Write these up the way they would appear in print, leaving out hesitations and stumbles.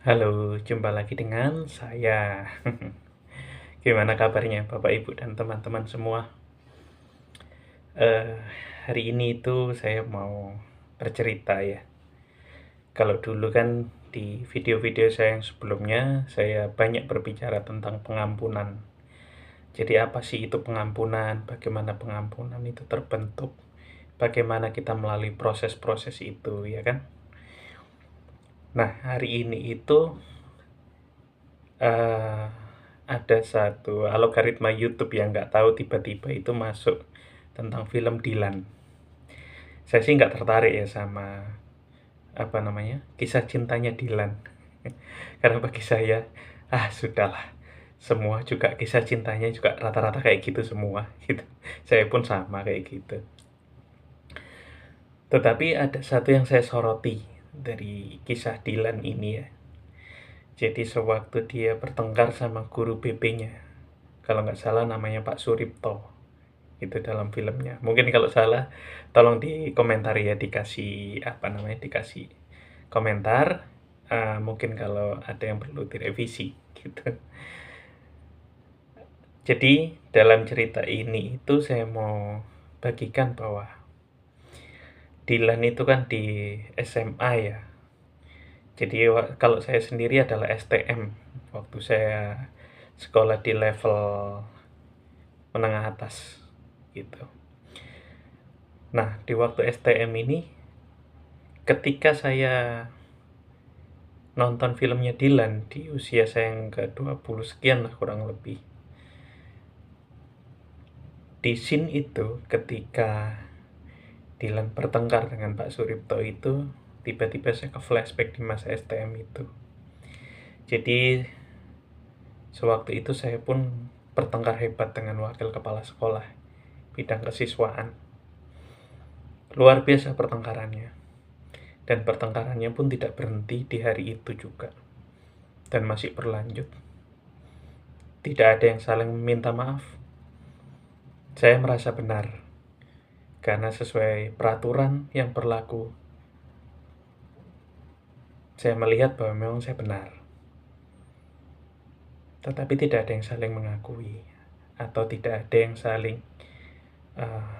Halo, jumpa lagi dengan saya. Gimana kabarnya Bapak, Ibu, dan teman-teman semua? Eh, Hari ini itu saya mau bercerita ya. Kalau dulu kan di video-video saya yang sebelumnya, saya banyak berbicara tentang pengampunan. Jadi apa sih itu pengampunan? Bagaimana pengampunan itu terbentuk? Bagaimana kita melalui proses-proses itu, ya kan? Nah, hari ini itu eh ada satu algoritma YouTube yang nggak tahu tiba-tiba itu masuk tentang film Dilan. Saya sih nggak tertarik ya sama apa namanya kisah cintanya Dilan, karena bagi saya sudahlah, semua juga kisah cintanya juga rata-rata kayak gitu semua gitu. Saya pun sama kayak gitu. Tetapi ada satu yang saya soroti dari kisah Dilan ini ya. Jadi sewaktu dia bertengkar sama guru BP-nya, kalau nggak salah namanya Pak Suripto, itu dalam filmnya. Mungkin kalau salah, tolong dikomentari ya, dikasih apa namanya, dikasih komentar. Mungkin kalau ada yang perlu direvisi gitu. Jadi dalam cerita ini itu saya mau bagikan bahwa Dilan itu kan di SMA ya. Jadi kalau saya sendiri adalah STM waktu saya sekolah di level menengah atas gitu. Nah, di waktu STM ini, ketika saya nonton filmnya Dilan di usia saya yang ke-20 sekian lah kurang lebih. Di scene itu ketika Dilan bertengkar dengan Pak Suripto itu, tiba-tiba saya ke flashback di masa STM itu. Jadi sewaktu itu saya pun bertengkar hebat dengan wakil kepala sekolah bidang kesiswaan. Luar biasa pertengkarannya. Dan pertengkarannya pun tidak berhenti di hari itu juga. Dan masih berlanjut. Tidak ada yang saling meminta maaf. Saya merasa benar, karena sesuai peraturan yang berlaku, saya melihat bahwa memang saya benar. Tetapi tidak ada yang saling mengakui, atau tidak ada yang saling uh,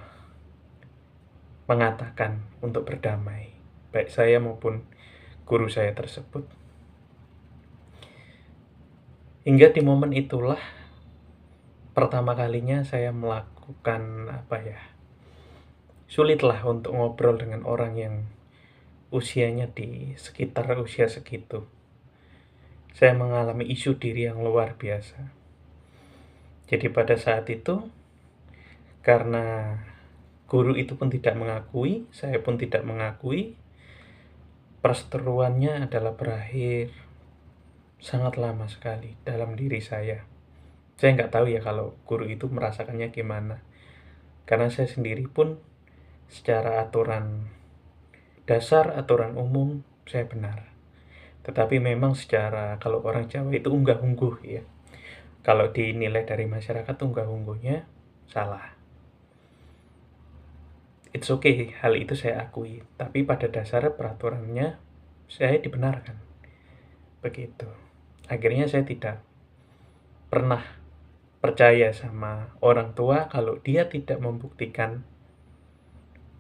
mengatakan untuk berdamai, baik saya maupun guru saya tersebut. Hingga di momen itulah pertama kalinya saya melakukan sulitlah untuk ngobrol dengan orang yang usianya di sekitar usia segitu. Saya mengalami isu diri yang luar biasa. Jadi pada saat itu, karena guru itu pun tidak mengakui, saya pun tidak mengakui, perseteruannya adalah berakhir sangat lama sekali dalam diri saya. Saya nggak tahu ya kalau guru itu merasakannya gimana. Karena saya sendiri pun secara aturan dasar, aturan umum, saya benar. Tetapi memang secara, kalau orang Jawa itu unggah-ungguh ya. Kalau dinilai dari masyarakat, unggah-ungguhnya salah. It's okay, hal itu saya akui. Tapi pada dasarnya peraturannya saya dibenarkan. Begitu. Akhirnya saya tidak pernah percaya sama orang tua kalau dia tidak membuktikan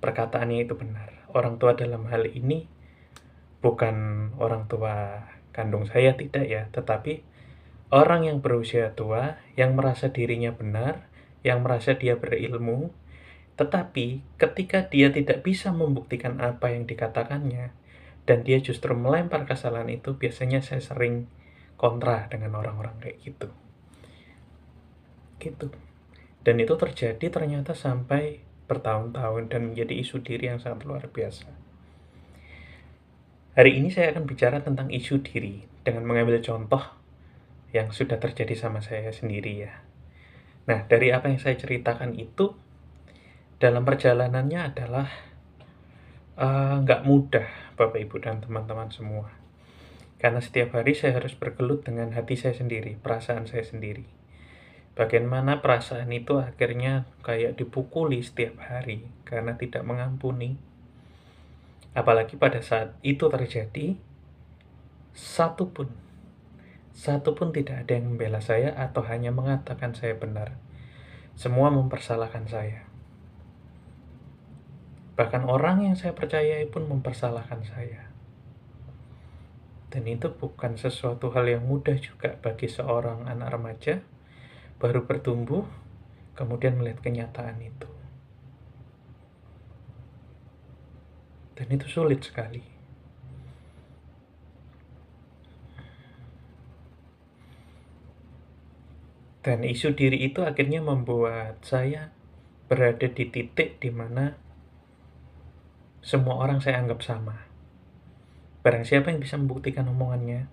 perkataannya itu benar. Orang tua dalam hal ini bukan orang tua kandung saya, tidak ya, tetapi orang yang berusia tua, yang merasa dirinya benar, yang merasa dia berilmu, tetapi ketika dia tidak bisa membuktikan apa yang dikatakannya, dan dia justru melempar kesalahan itu, biasanya saya sering kontra dengan orang-orang kayak gitu. Gitu. Dan itu terjadi ternyata sampai bertahun-tahun dan menjadi isu diri yang sangat luar biasa. Hari ini saya akan bicara tentang isu diri dengan mengambil contoh yang sudah terjadi sama saya sendiri ya. Nah, dari apa yang saya ceritakan itu, dalam perjalanannya adalah nggak mudah, Bapak Ibu dan teman-teman semua. Karena setiap hari saya harus bergelut dengan hati saya sendiri, perasaan saya sendiri. Bagaimana perasaan itu akhirnya kayak dipukuli setiap hari karena tidak mengampuni. Apalagi pada saat itu terjadi, satu pun tidak ada yang membela saya atau hanya mengatakan saya benar. Semua mempersalahkan saya. Bahkan orang yang saya percayai pun mempersalahkan saya. Dan itu bukan sesuatu hal yang mudah juga bagi seorang anak remaja baru bertumbuh, kemudian melihat kenyataan itu. Dan itu sulit sekali. Dan isu diri itu akhirnya membuat saya berada di titik di mana semua orang saya anggap sama. Barang siapa yang bisa membuktikan omongannya,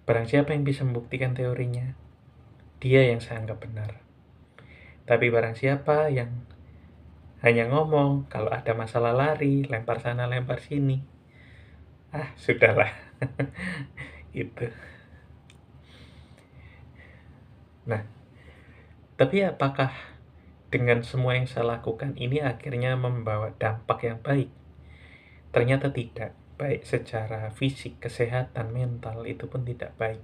barang siapa yang bisa membuktikan teorinya, dia yang saya anggap benar. Tapi barang siapa yang hanya ngomong, kalau ada masalah lari, lempar sana, lempar sini, sudahlah. Itu. Nah, tapi apakah dengan semua yang saya lakukan ini akhirnya membawa dampak yang baik? Ternyata tidak. Baik secara fisik, kesehatan, mental, itu pun tidak baik.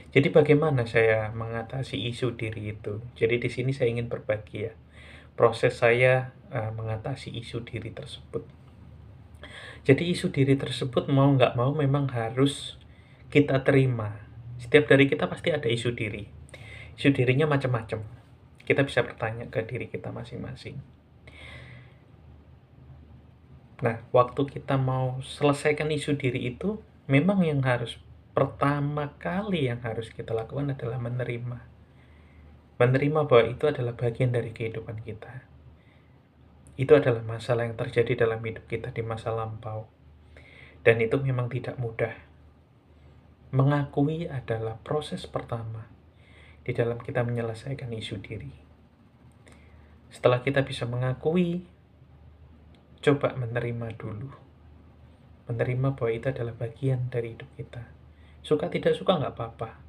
Jadi bagaimana saya mengatasi isu diri itu? Jadi di sini saya ingin berbagi ya, proses saya mengatasi isu diri tersebut. Jadi isu diri tersebut mau nggak mau memang harus kita terima. Setiap dari kita pasti ada isu diri. Isu dirinya macam-macam. Kita bisa bertanya ke diri kita masing-masing. Nah, waktu kita mau selesaikan isu diri itu, memang yang harus pertama kali yang harus kita lakukan adalah menerima. Menerima bahwa itu adalah bagian dari kehidupan kita. Itu adalah masalah yang terjadi dalam hidup kita di masa lampau. Dan itu memang tidak mudah. Mengakui adalah proses pertama di dalam kita menyelesaikan isu diri. Setelah kita bisa mengakui, coba menerima dulu. Menerima bahwa itu adalah bagian dari hidup kita. Suka tidak suka nggak apa-apa.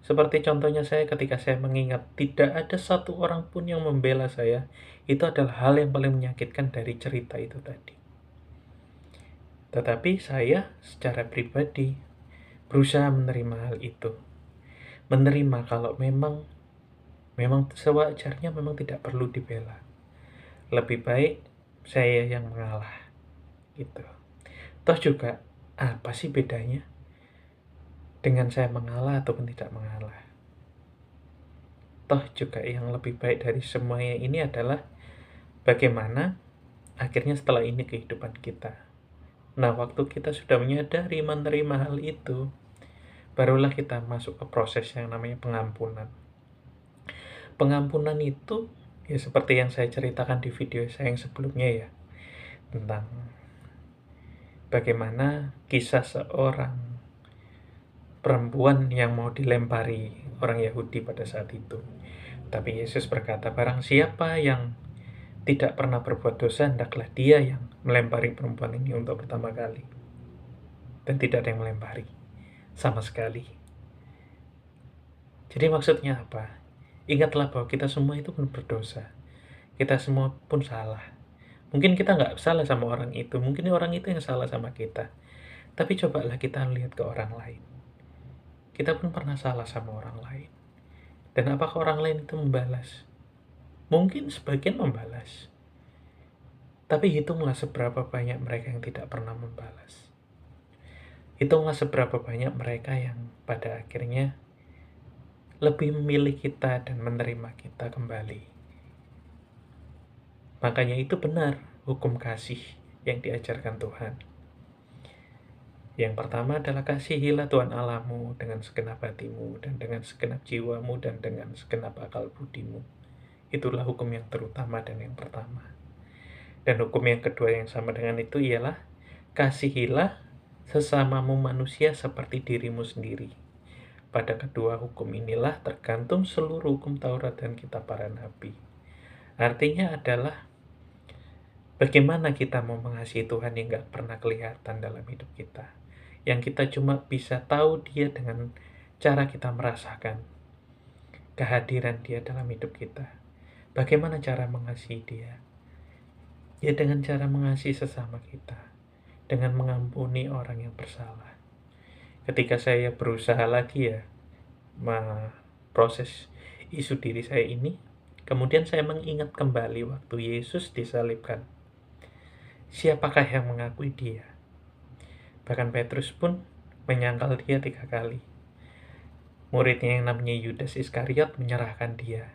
Seperti contohnya saya ketika saya mengingat tidak ada satu orang pun yang membela saya, itu adalah hal yang paling menyakitkan dari cerita itu tadi. Tetapi saya secara pribadi berusaha menerima hal itu. Menerima kalau memang sewajarnya memang tidak perlu dibela. Lebih baik saya yang mengalah. Gitu. Toh juga, apa sih bedanya dengan saya mengalah ataupun tidak mengalah? Toh juga yang lebih baik dari semuanya ini adalah bagaimana akhirnya setelah ini kehidupan kita. Nah, waktu kita sudah menyadari menerima hal itu, barulah kita masuk ke proses yang namanya pengampunan. Pengampunan itu ya seperti yang saya ceritakan di video saya yang sebelumnya ya, tentang bagaimana kisah seorang perempuan yang mau dilempari orang Yahudi pada saat itu. Tapi Yesus berkata, barang siapa yang tidak pernah berbuat dosa, hendaklah dia yang melempari perempuan ini untuk pertama kali. Dan tidak ada yang melempari sama sekali. Jadi maksudnya apa? Ingatlah bahwa kita semua itu pun berdosa. Kita semua pun salah. Mungkin kita nggak salah sama orang itu, mungkin orang itu yang salah sama kita. Tapi cobalah kita lihat ke orang lain. Kita pun pernah salah sama orang lain. Dan apakah orang lain itu membalas? Mungkin sebagian membalas. Tapi hitunglah seberapa banyak mereka yang tidak pernah membalas. Hitunglah seberapa banyak mereka yang pada akhirnya lebih memilih kita dan menerima kita kembali. Makanya itu benar hukum kasih yang diajarkan Tuhan. Yang pertama adalah kasihilah Tuhan Allahmu dengan segenap hatimu dan dengan segenap jiwamu dan dengan segenap akal budimu. Itulah hukum yang terutama dan yang pertama. Dan hukum yang kedua yang sama dengan itu ialah kasihilah sesamamu manusia seperti dirimu sendiri. Pada kedua hukum inilah tergantung seluruh hukum Taurat dan kitab para nabi. Artinya adalah bagaimana kita mau mengasihi Tuhan yang gak pernah kelihatan dalam hidup kita. Yang kita cuma bisa tahu dia dengan cara kita merasakan kehadiran dia dalam hidup kita. Bagaimana cara mengasihi dia? Ya dengan cara mengasihi sesama kita. Dengan mengampuni orang yang bersalah. ketika saya berusaha lagi ya proses isu diri saya ini, kemudian saya mengingat kembali waktu Yesus disalibkan. Siapakah yang mengakui dia? Bahkan Petrus pun menyangkal dia 3 kali. Muridnya yang namanya Yudas Iskariot menyerahkan dia.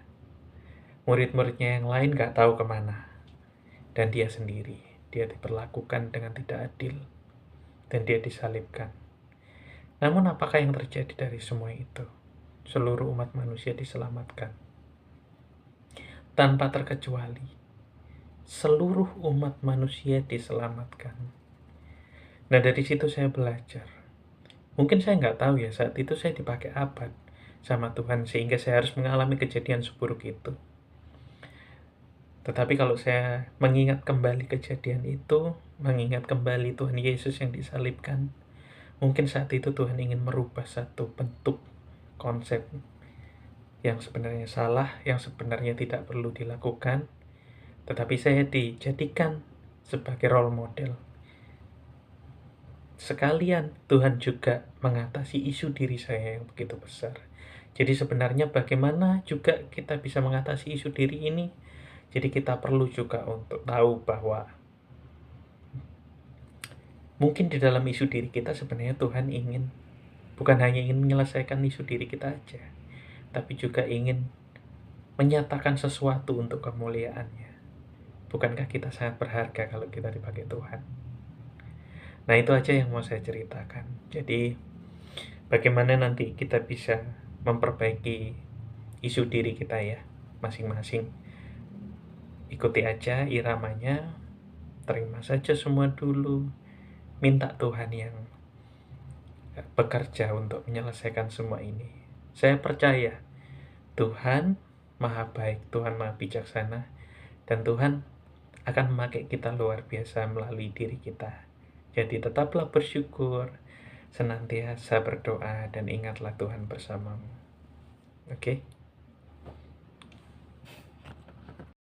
Murid-muridnya yang lain gak tahu kemana. Dan dia sendiri, dia diperlakukan dengan tidak adil. Dan dia disalibkan. Namun apakah yang terjadi dari semua itu? Seluruh umat manusia diselamatkan. Tanpa terkecuali, seluruh umat manusia diselamatkan. Nah, dari situ saya belajar. Mungkin saya nggak tahu ya, saat itu saya dipakai apa sama Tuhan, sehingga saya harus mengalami kejadian seburuk itu. Tetapi kalau saya mengingat kembali kejadian itu, mengingat kembali Tuhan Yesus yang disalibkan, mungkin saat itu Tuhan ingin merubah satu bentuk konsep yang sebenarnya salah, yang sebenarnya tidak perlu dilakukan, tetapi saya dijadikan sebagai role model. Sekalian Tuhan juga mengatasi isu diri saya yang begitu besar. Jadi sebenarnya bagaimana juga kita bisa mengatasi isu diri ini? Jadi kita perlu juga untuk tahu bahwa mungkin di dalam isu diri kita sebenarnya Tuhan ingin bukan hanya ingin menyelesaikan isu diri kita aja, tapi juga ingin menyatakan sesuatu untuk kemuliaannya. Bukankah kita sangat berharga kalau kita dipakai Tuhan? Nah, itu aja yang mau saya ceritakan. Jadi, bagaimana nanti kita bisa memperbaiki isu diri kita ya, masing-masing. Ikuti aja iramanya, terima saja semua dulu, minta Tuhan yang bekerja untuk menyelesaikan semua ini. Saya percaya Tuhan Maha Baik, Tuhan Maha Bijaksana, dan Tuhan akan memakai kita luar biasa melalui diri kita. Jadi tetaplah bersyukur, senantiasa berdoa, dan ingatlah Tuhan bersamamu. Oke?